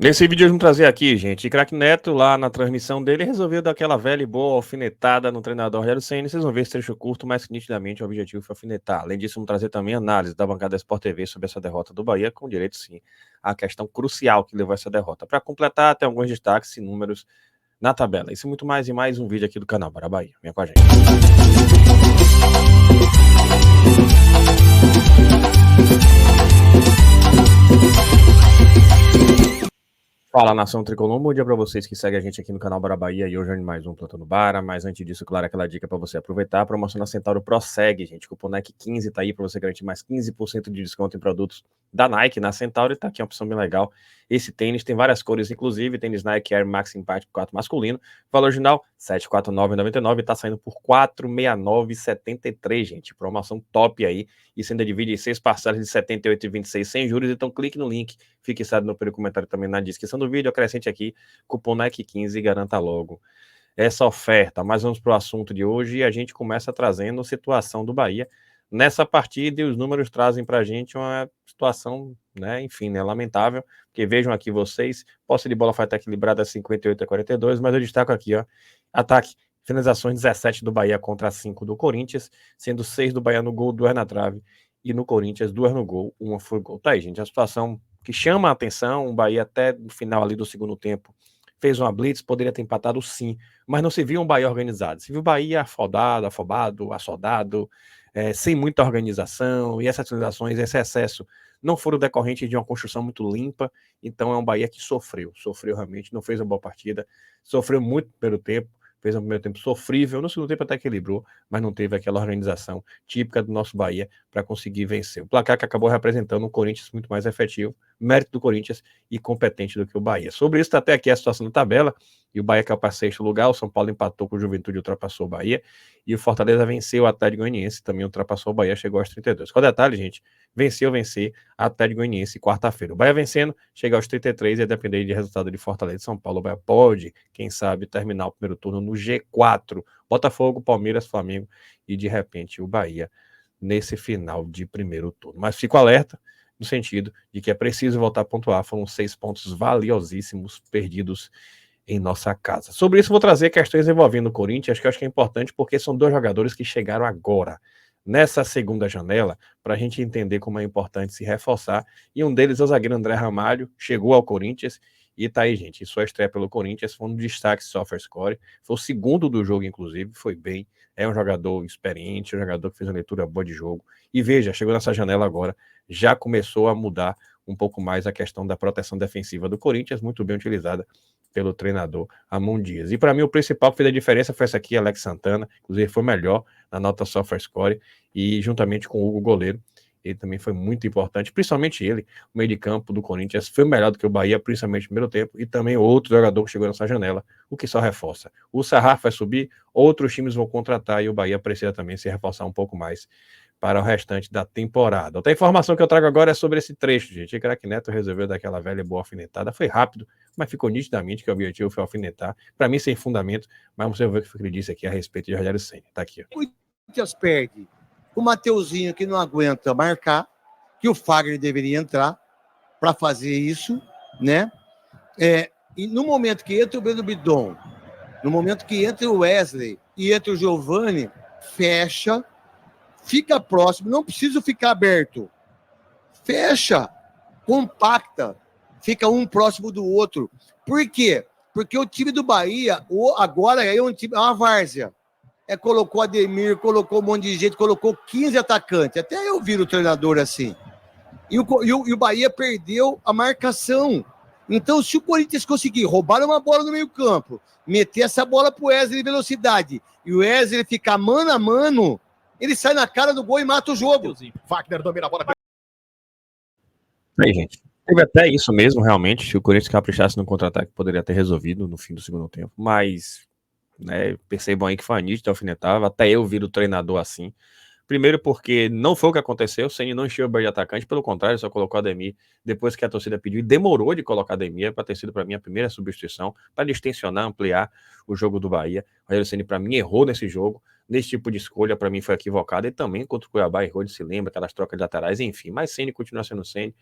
Nesse vídeo vamos trazer aqui, gente, Craque Neto, lá na transmissão dele, resolveu dar aquela velha e boa alfinetada no treinador Rogério Ceni. Vocês vão ver esse trecho curto, mas que nitidamente o objetivo foi alfinetar. Além disso, vamos trazer também análise da bancada da Sport TV sobre essa derrota do Bahia, com direito, sim, à questão crucial que levou essa derrota. Para completar, tem alguns destaques e números na tabela. Isso muito mais e mais um vídeo aqui do canal Bora Bahia. Venha com a gente. Fala, nação tricolor, bom dia pra vocês que seguem a gente aqui no canal Bora Bahia e hoje é mais um Plantão no Bara, mas antes disso, claro, aquela dica pra você aproveitar, a promoção da Centauro prossegue, gente, o cupom NEC15 tá aí pra você garantir mais 15% de desconto em produtos da Nike na Centauro e tá aqui uma opção bem legal, esse tênis tem várias cores, inclusive tênis Nike Air Max Impact 4 masculino, valor original R$ 749,99, tá saindo por R$ 469,73, gente, promoção top aí, isso ainda divide em 6 parcelas de R$ 78,26 sem juros, então clique no link, fique sabendo no primeiro comentário também na descrição do vídeo, acrescente aqui, cupom NEC15 e garanta logo essa oferta. Mas vamos para o assunto de hoje e a gente começa trazendo a situação do Bahia nessa partida e os números trazem para a gente uma situação, né, enfim, né, lamentável, porque vejam aqui vocês, posse de bola foi até equilibrada 58-42, mas eu destaco aqui, ó, ataque, finalizações 17 do Bahia contra 5 do Corinthians, sendo 6 do Bahia no gol, 2 na trave, e no Corinthians 2 no gol, 1 foi gol. Tá aí, gente, a situação que chama a atenção, o Bahia até no final ali do segundo tempo fez uma blitz, poderia ter empatado sim, mas não se viu um Bahia organizado, se viu o Bahia afobado, assodado, sem muita organização, e essas finalizações, esse excesso não foram decorrentes de uma construção muito limpa, então é um Bahia que sofreu realmente, não fez uma boa partida, sofreu muito no primeiro tempo, fez um primeiro tempo sofrível, no segundo tempo até equilibrou, mas não teve aquela organização típica do nosso Bahia para conseguir vencer. O placar que acabou representando um Corinthians muito mais efetivo, mérito do Corinthians e competente do que o Bahia. Sobre isso, está até aqui a situação da tabela, e o Bahia caiu para sexto lugar, o São Paulo empatou com o Juventude e ultrapassou o Bahia, e o Fortaleza venceu o Atlético Goianiense, também ultrapassou o Bahia, chegou aos 32. Qual detalhe, gente? Vencer Atlético Goianiense quarta-feira. O Bahia vencendo, chega aos 33 e a depender de resultado de Fortaleza e São Paulo, o Bahia pode, quem sabe, terminar o primeiro turno no G4, Botafogo, Palmeiras, Flamengo e de repente o Bahia nesse final de primeiro turno. Mas fico alerta no sentido de que é preciso voltar a pontuar, foram 6 pontos valiosíssimos perdidos em nossa casa. Sobre isso vou trazer questões envolvendo o Corinthians, que eu acho que é importante porque são dois jogadores que chegaram agora, nessa segunda janela, para a gente entender como é importante se reforçar, e um deles é o zagueiro André Ramalho, chegou ao Corinthians, e tá aí, gente, sua estreia pelo Corinthians foi um destaque SofaScore, foi o segundo do jogo, inclusive, foi bem, é um jogador experiente, um jogador que fez uma leitura boa de jogo, e veja, chegou nessa janela agora, já começou a mudar um pouco mais a questão da proteção defensiva do Corinthians, muito bem utilizada pelo treinador Ramon Dias. E para mim o principal que fez a diferença foi essa aqui, Alex Santana, inclusive foi melhor na nota SofaScore, e juntamente com o Hugo Goleiro, ele também foi muito importante, principalmente ele, o meio de campo do Corinthians foi melhor do que o Bahia, principalmente no primeiro tempo, e também outro jogador que chegou nessa janela, o que só reforça. O Sarraf vai subir, outros times vão contratar e o Bahia precisa também se reforçar um pouco mais para o restante da temporada. Outra informação que eu trago agora é sobre esse trecho, gente. O Craque Neto resolveu dar aquela velha e boa alfinetada, foi rápido, mas ficou nitidamente que o objetivo foi alfinetar, para mim sem fundamento, mas você vai ver o que ele disse aqui a respeito de Rogério Ceni. Tá aqui, ó. O Corinthians perde o Mateuzinho, que não aguenta marcar, que o Fagner deveria entrar para fazer isso, né? E no momento que entra o Breno Bidon, no momento que entra o Wesley e entra o Giovani, fecha, fica próximo, não precisa ficar aberto. Fecha, compacta, fica um próximo do outro. Por quê? Porque o time do Bahia agora é um time, é uma várzea. Colocou Ademir, colocou um monte de gente, colocou 15 atacantes. Até eu vi o treinador assim. E o Bahia perdeu a marcação. Então, se o Corinthians conseguir roubar uma bola no meio-campo, meter essa bola pro Wesley em velocidade, e o Wesley ficar mano a mano, ele sai na cara do gol e mata o jogo. Wagner domina a bola. Aí, gente. Teve até isso mesmo, realmente. Se o Corinthians caprichasse no contra-ataque, poderia ter resolvido no fim do segundo tempo. Mas, né, percebam aí que foi a nítido, alfinetava. Até eu vi o treinador assim. Primeiro porque não foi o que aconteceu, o Ceni não encheu o banco de atacante, pelo contrário, só colocou Ademir depois que a torcida pediu e demorou de colocar Ademir para ter sido para mim a primeira substituição, para distensionar, ampliar o jogo do Bahia. O Rogério Ceni para mim errou nesse jogo, nesse tipo de escolha para mim foi equivocada e também contra o Cuiabá errou, de se lembra, aquelas trocas de laterais, enfim, mas Ceni continua sendo Ceni.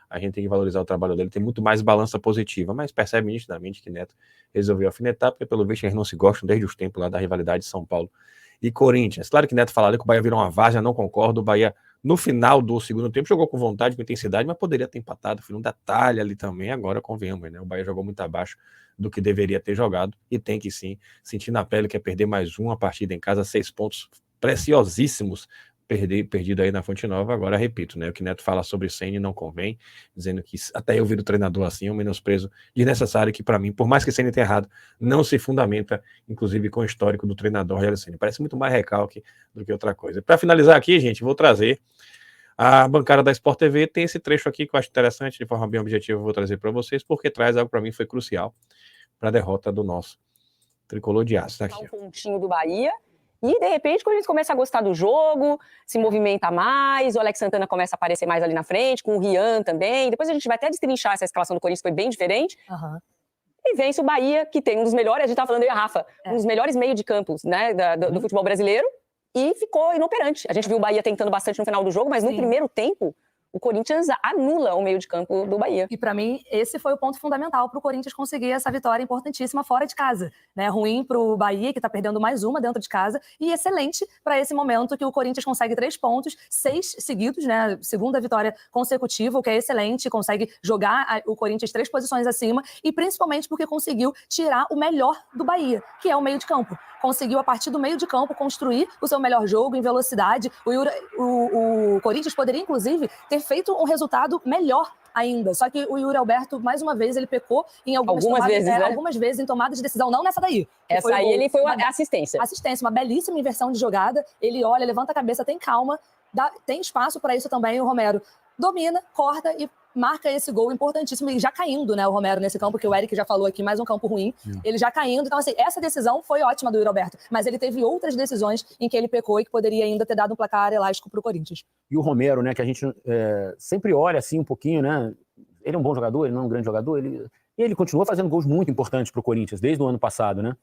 a gente tem que valorizar o trabalho dele, tem muito mais balança positiva, mas percebe nitidamente que Neto resolveu alfinetar, porque pelo visto eles não se gostam desde os tempos lá da rivalidade de São Paulo e Corinthians. Claro que Neto fala ali que o Bahia virou uma várzea, não concordo, o Bahia no final do segundo tempo jogou com vontade, com intensidade, mas poderia ter empatado, foi um detalhe ali também, agora convenhamos, né? O Bahia jogou muito abaixo do que deveria ter jogado e tem que sim sentir na pele que é perder mais uma partida em casa, 6 pontos preciosíssimos perdido aí na Fonte Nova. Agora repito, né, o que Neto fala sobre Ceni não convém, dizendo que até eu vi o treinador assim, é um menosprezo desnecessário que para mim, por mais que Ceni tenha errado, não se fundamenta, inclusive com o histórico do treinador Rogério Ceni. Parece muito mais recalque do que outra coisa. Para finalizar aqui, gente, vou trazer a bancada da Sport TV, tem esse trecho aqui que eu acho interessante, de forma bem objetiva, eu vou trazer para vocês, porque traz algo para mim foi crucial para a derrota do nosso tricolor de aço. Tá aqui. Um pontinho do Bahia. E, de repente, quando a gente começa a gostar do jogo, se movimenta mais, o Alex Santana começa a aparecer mais ali na frente, com o Rian também. Depois a gente vai até destrinchar essa escalação do Corinthians, que foi bem diferente. E vence o Bahia, que tem um dos melhores, a gente estava falando aí, a Rafa, um dos melhores meio de campos, né, do futebol brasileiro, e ficou inoperante. A gente viu o Bahia tentando bastante no final do jogo, mas no primeiro tempo, o Corinthians anula o meio de campo do Bahia. E para mim, esse foi o ponto fundamental para o Corinthians conseguir essa vitória importantíssima fora de casa, né? Ruim para o Bahia, que está perdendo mais uma dentro de casa, e excelente para esse momento que o Corinthians consegue 3 pontos, 6 seguidos, né? Segunda vitória consecutiva, o que é excelente, consegue jogar o Corinthians 3 posições acima, e principalmente porque conseguiu tirar o melhor do Bahia, que é o meio de campo. Conseguiu, a partir do meio de campo, construir o seu melhor jogo em velocidade. O Corinthians poderia, inclusive, ter feito um resultado melhor ainda. Só que o Yuri Alberto, mais uma vez, ele pecou em algumas vezes em tomada de decisão. Não nessa daí. Essa aí ele foi uma assistência. Assistência, uma belíssima inversão de jogada. Ele olha, levanta a cabeça, tem calma, tem espaço para isso também. O Romero domina, corta e marca esse gol importantíssimo, e já caindo, né, o Romero nesse campo, que o Eric já falou aqui, mais um campo ruim, ele já caindo. Então, assim, essa decisão foi ótima do Yuri Alberto, mas ele teve outras decisões em que ele pecou e que poderia ainda ter dado um placar elástico pro Corinthians. E o Romero, né, que a gente sempre olha assim um pouquinho, né, ele é um bom jogador, ele não é um grande jogador, ele continua fazendo gols muito importantes pro Corinthians, desde o ano passado, né.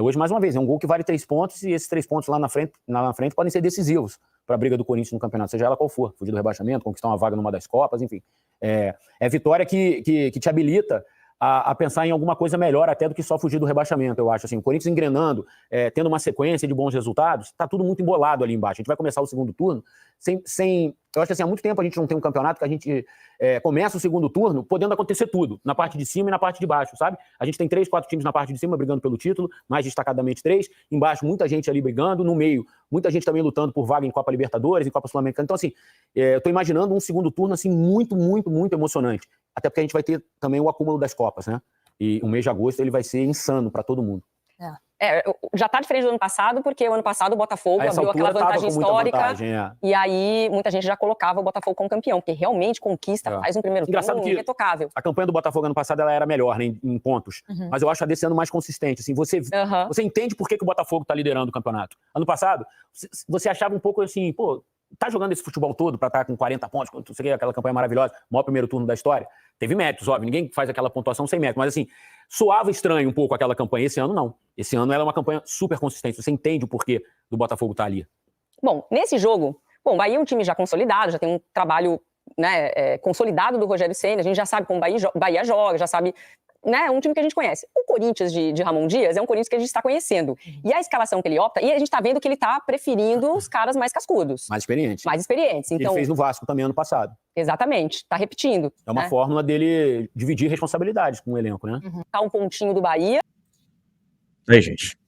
Hoje, mais uma vez, é um gol que vale 3 pontos, e esses 3 pontos lá na frente podem ser decisivos para a briga do Corinthians no campeonato, seja ela qual for, fugir do rebaixamento, conquistar uma vaga numa das Copas, enfim. É vitória que te habilita a pensar em alguma coisa melhor até do que só fugir do rebaixamento, eu acho. Assim, o Corinthians engrenando, tendo uma sequência de bons resultados, está tudo muito embolado ali embaixo. A gente vai começar o segundo turno sem... Eu acho que assim, há muito tempo a gente não tem um campeonato que a gente começa o segundo turno podendo acontecer tudo, na parte de cima e na parte de baixo, sabe? A gente tem 3, 4 times na parte de cima brigando pelo título, mais destacadamente 3, embaixo muita gente ali brigando, no meio muita gente também lutando por vaga em Copa Libertadores, em Copa Sul-Americana. Então, assim, eu tô imaginando um segundo turno assim, muito, muito, muito emocionante. Até porque a gente vai ter também o acúmulo das Copas, né? E o mês de agosto ele vai ser insano para todo mundo. Já tá diferente do ano passado, porque o ano passado o Botafogo abriu aquela vantagem histórica, e aí muita gente já colocava o Botafogo como campeão, porque realmente conquista, faz um primeiro turno irretocável. A campanha do Botafogo ano passado ela era melhor, né, em pontos, mas eu acho a desse ano mais consistente. Assim, você entende por que o Botafogo tá liderando o campeonato. Ano passado, você achava um pouco assim, pô, tá jogando esse futebol todo pra estar com 40 pontos, não sei o que, aquela campanha maravilhosa, maior primeiro turno da história. Teve méritos, óbvio, ninguém faz aquela pontuação sem mérito, mas assim, soava estranho um pouco aquela campanha. Esse ano não. Esse ano ela é uma campanha super consistente, você entende o porquê do Botafogo estar ali. Bom, nesse jogo, o Bahia é um time já consolidado, já tem um trabalho, né, consolidado do Rogério Ceni, a gente já sabe como o Bahia joga, já sabe, né, é um time que a gente conhece. O Corinthians de Ramon Dias é um Corinthians que a gente está conhecendo. E a escalação que ele opta, e a gente está vendo que ele está preferindo os caras mais cascudos. Mais experientes. Mais experientes. Então, ele fez no Vasco também ano passado. Exatamente, está repetindo. É uma fórmula dele dividir responsabilidades com o elenco, né? Tá um pontinho do Bahia. Aí, gente.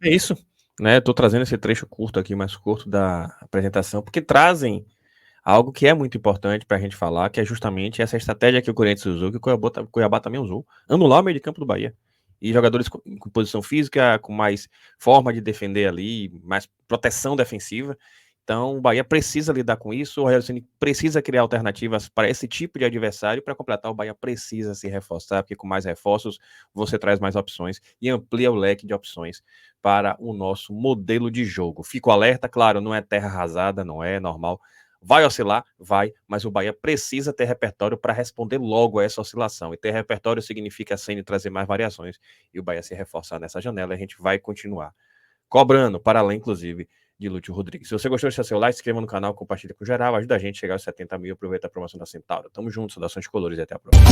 É isso, né? Tô trazendo esse trecho curto aqui, mais curto da apresentação, porque trazem algo que é muito importante para a gente falar, que é justamente essa estratégia que o Corinthians usou, que o Cuiabá também usou, anular o meio de campo do Bahia. E jogadores com posição física, com mais forma de defender ali, mais proteção defensiva. Então, o Bahia precisa lidar com isso, o Rogério Ceni precisa criar alternativas para esse tipo de adversário, para completar, o Bahia precisa se reforçar, porque com mais reforços você traz mais opções e amplia o leque de opções para o nosso modelo de jogo. Fico alerta, claro, não é terra arrasada, não é normal, vai oscilar? Vai, mas o Bahia precisa ter repertório para responder logo a essa oscilação, e ter repertório significa Ceni trazer mais variações, e o Bahia se reforçar nessa janela, a gente vai continuar cobrando, para além, inclusive, de Lúcio Rodrigues. Se você gostou, deixa seu like, se inscreva no canal, compartilha com geral, ajuda a gente a chegar aos 70 mil, aproveita a promoção da Centauro. Tamo junto, saudações de colores e até a próxima.